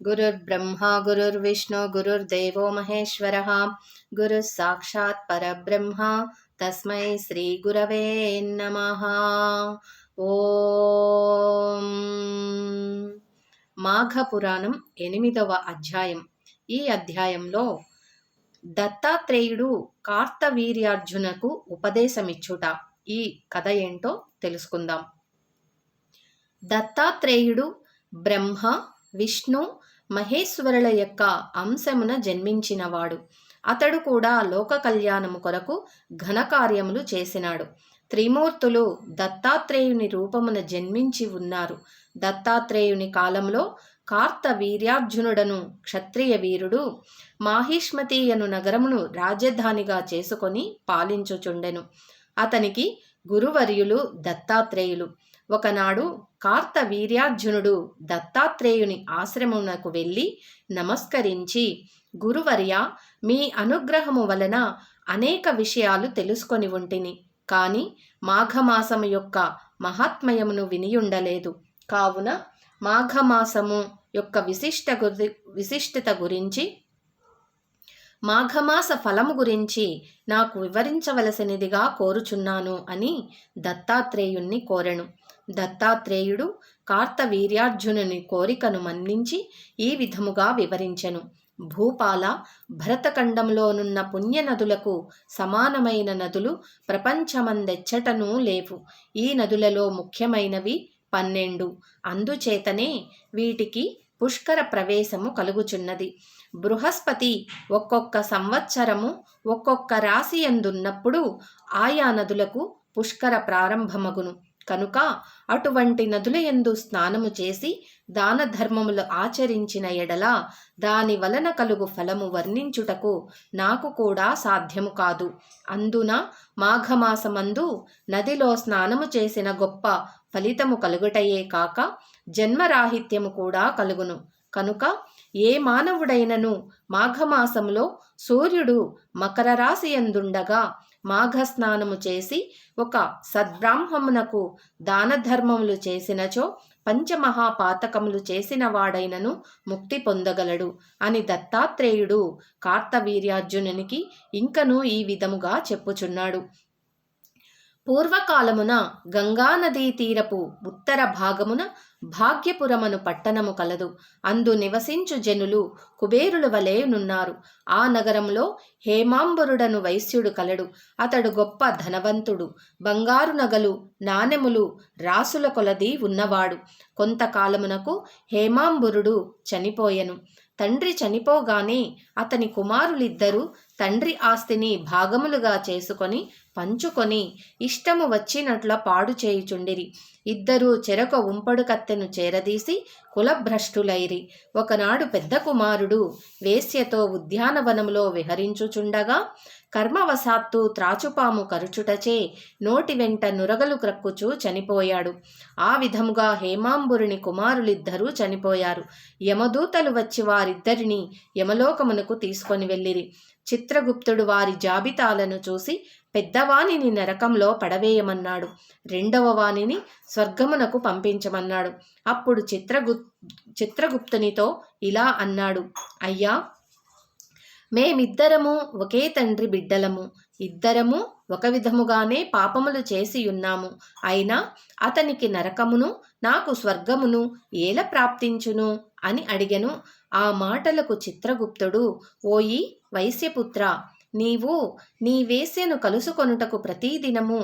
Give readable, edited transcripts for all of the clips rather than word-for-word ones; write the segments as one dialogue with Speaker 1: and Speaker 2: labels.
Speaker 1: गुरुर्ब्रह्मा गुरुर्विष्णु गुरुर्देवो महेश्वरः गुरुः साक्षात् परब्रह्म तस्मै श्रीगुरवे नमः। ఓం మాఘపురాణం 8వ అధ్యాయం. ఈ అధ్యాయంలో దత్తాత్రేయుడు కార్తవీర్యార్జునకు ఉపదేశమిచ్చుట. ఈ కథ ఏంటో తెలుసుకుందాం. దత్తాత్రేయుడు బ్రహ్మ, విష్ణు, మహేశ్వరుల యొక్క అంశమున జన్మించినవాడు. అతడు కూడా లోక కళ్యాణము కొరకు ఘనకార్యములు చేసినాడు. త్రిమూర్తులు దత్తాత్రేయుని రూపమున జన్మించి ఉన్నారు. దత్తాత్రేయుని కాలంలో కార్తవీర్యార్జునుడను క్షత్రియ వీరుడు మాహిష్మతి అను నగరమును రాజధానిగా చేసుకొని పాలించుచుండెను. అతనికి గురువర్యులు దత్తాత్రేయులు. ఒకనాడు కార్తవీర్యార్జునుడు దత్తాత్రేయుని ఆశ్రమమునకు వెళ్ళి నమస్కరించి, గురువర్య, మీ అనుగ్రహము వలన అనేక విషయాలు తెలుసుకొని ఉంటిని, కాని మాఘమాసము యొక్క మహాత్మ్యమును వినియుండలేదు. కావున మాఘమాసము యొక్క విశిష్టత గురించి, మాఘమాస ఫలము గురించి నాకు వివరించవలసినదిగా కోరుచున్నాను అని దత్తాత్రేయుణ్ణి కోరెను. దత్తాత్రేయుడు కార్తవీర్యార్జునుని కోరికను మన్నించి ఈ విధముగా వివరించెను. భూపాల, భరతఖండంలోనున్న పుణ్యనదులకు సమానమైన నదులు ప్రపంచమందెచ్చటనూ లేవు. ఈ నదులలో ముఖ్యమైనవి 12. అందుచేతనే వీటికి పుష్కర ప్రవేశము కలుగుచున్నది. బృహస్పతి ఒక్కొక్క సంవత్సరము ఒక్కొక్క రాశి యందున్నప్పుడు ఆయా నదులకు పుష్కర ప్రారంభమగును. కనుక అటువంటి నదుల యందు స్నానము చేసి దాన ధర్మములు ఆచరించిన ఎడల దాని వలన కలుగు ఫలము వర్ణించుటకు నాకు కూడా సాధ్యము కాదు. అందున మాఘమాసమందు నదిలో స్నానము చేసిన గొప్ప ఫలితము కలుగుటయే కాక జన్మరాహిత్యము కూడా కలుగును. కనుక ఏ మానవుడైనను మాఘమాసములో సూర్యుడు మకర రాశి యందుండగా మాఘస్నానము చేసి ఒక సద్బ్రాహ్మణునకు దాన ధర్మములు చేసినచో పంచమహాపాతకములు చేసిన వాడైనను ముక్తి పొందగలడు అని దత్తాత్రేయుడు కార్తవీర్యార్జునునికి ఇంకనూ ఈ విధముగా చెప్పుచున్నాడు. పూర్వకాలమున గంగానదీ తీరపు ఉత్తర భాగమున భాగ్యపురమను పట్టణము కలదు. అందు నివసించు జనులు కుబేరుల వలె నున్నారు. ఆ నగరంలో హేమాంబరుడను వైశ్యుడు కలడు. అతడు గొప్ప ధనవంతుడు. బంగారు నగలు, నాణెములు రాసుల కొలది ఉన్నవాడు. కొంతకాలమునకు హేమాంబరుడు చనిపోయెను. తండ్రి చనిపోగానే అతని కుమారులిద్దరూ తండ్రి ఆస్తిని భాగములుగా చేసుకొని పంచుకొని ఇష్టము వచ్చినట్ల పాడు చేయుచుండిరి. ఇద్దరూ చెరొక ఉంపడు కత్తెను చేరదీసి కులభ్రష్టులైరి. ఒకనాడు పెద్ద కుమారుడు వేశ్యతో ఉద్యానవనములో విహరించుచుండగా కర్మవశాత్తు త్రాచుపాము కరుచుటచే నోటి వెంట నురగలు క్రక్కుచూ చనిపోయాడు. ఆ విధముగా హేమాంబురుని కుమారులిద్దరూ చనిపోయారు. యమదూతలు వచ్చి వారిద్దరిని యమలోకమునకు తీసుకొని వెళ్ళిరి. చిత్రగుప్తుడు వారి జాబితాలను చూసి పెద్దవానిని నరకంలో పడవేయమన్నాడు. రెండవ వానిని స్వర్గమునకు పంపించమన్నాడు. అప్పుడు చిత్రగుప్తునితో ఇలా అన్నాడు, అయ్యా, మేమిద్దరము ఒకే తండ్రి బిడ్డలము. ఇద్దరము ఒక విధముగానే పాపములు చేసియున్నాము. అయినా అతనికి నరకమును నాకు స్వర్గమును ఏల ప్రాప్తించును అని అడిగెను. ఆ మాటలకు చిత్రగుప్తుడు, ఓయి వైశ్యపుత్ర, నీవు నీ వేశ్యను కలుసుకొనుటకు ప్రతిదినము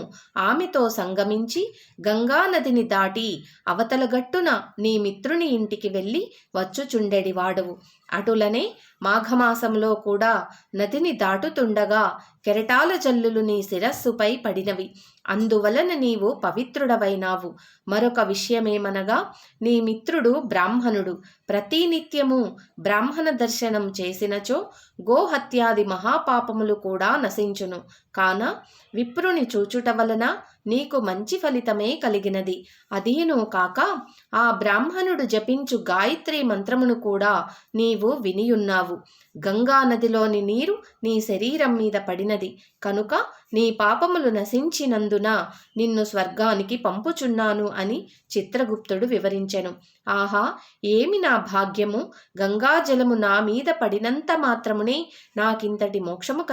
Speaker 1: ఆమెతో సంగమించి గంగానదిని దాటి అవతల గట్టున నీ మిత్రుని ఇంటికి వెళ్ళి వచ్చుచుండెడివాడవు. అటులనే మాఘమాసంలో కూడా నదిని దాటుతుండగా కెరటాల జల్లులు నీ శిరస్సుపై పడినవి. అందువలన నీవు పవిత్రుడవైనావు. మరొక విషయమేమనగా నీ మిత్రుడు బ్రాహ్మణుడు. ప్రతినిత్యము బ్రాహ్మణ దర్శనం చేసినచో గోహత్యాది మహాపాపములు కూడా నశించును. కాన విప్రుని చూచుట వలన నీకు మంచి ఫలితమే కలిగినది. అదీను కాక ఆ బ్రాహ్మణుడు జపించు గాయత్రి మంత్రమును కూడా నీవు వినియున్నావు. గంగా నదిలోని నీరు నీ శరీరం మీద పడినది కనుక నీ పాపములు నశించినందున నిన్ను స్వర్గానికి పంపుచున్నాను అని చిత్రగుప్తుడు వివరించెను. ఆహా, ఏమి నా భాగ్యము! గంగాజలము నా మీద పడినంత మాత్రమునే నాకింతటి మోక్షము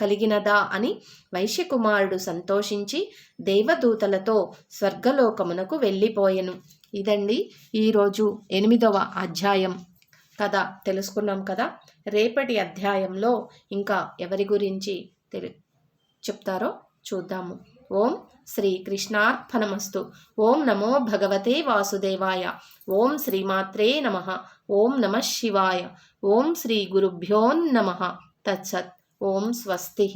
Speaker 1: కలిగినదా అని వైశ్యకుమారుడు సంతోషించి దేవదూతలతో స్వర్గలోకమునకు వెళ్ళిపోయెను. ఇదండి ఈరోజు 8వ అధ్యాయం కథ తెలుసుకున్నాం కదా. రేపటి అధ్యాయంలో ఇంకా ఎవరి గురించి చెప్తారో చూద్దాము. ఓం శ్రీ కృష్ణార్పణమస్తు. ఓం నమో భగవతే వాసుదేవాయ. ఓం శ్రీమాత్రే నమః. ఓం నమః శివాయ. ఓం శ్రీ గురుభ్యో నమః. తత్సత్. ఓం స్వస్తి.